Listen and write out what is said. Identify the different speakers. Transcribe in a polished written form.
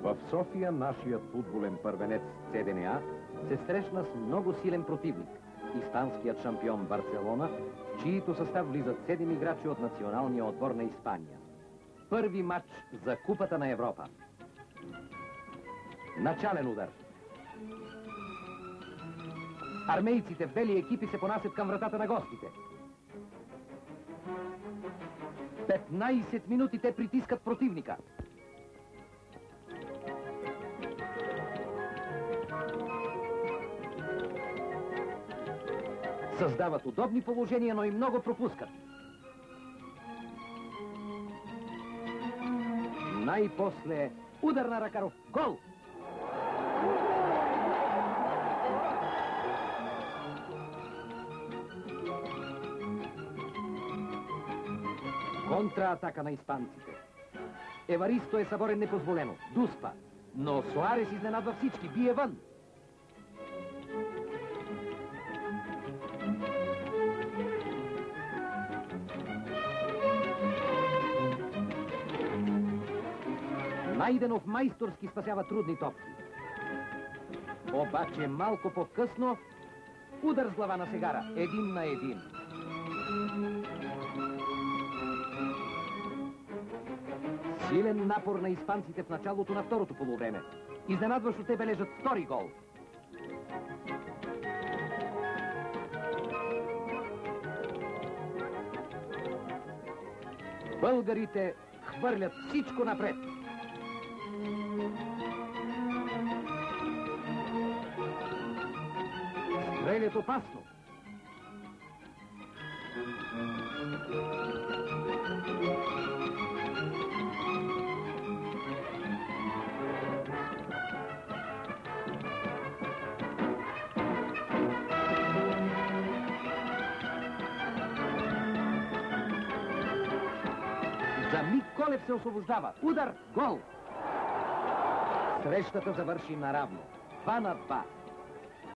Speaker 1: В София нашият футболен първенец ЦДНА се срещна с много силен противник – испанският шампион Барселона, в чието състав влизат 7 играчи от националния отбор на Испания. Първи матч за Купата на Европа. Начален удар. Армейците в бели екипи се понасят към вратата на гостите. 15 минути те притискат противника. Създават удобни положения, но и много пропускат. Най-после удар на Ракаров. Гол! Контратака на испанците. Еваристо е съборен непозволено. Дуспа. Но Суарес изненадва всички. Бие вън. Найденов майсторски спасява трудни топки. Обаче малко по-късно удар с глава на Сегара. 1-1. Силен напор на испанците в началото на второто полувреме. Изненадващо те бележат втори гол. Българите хвърлят всичко напред. Стрелят опасно. За миг Колев се освобождава. Удар, гол! Срещата завърши наравно. 2-2.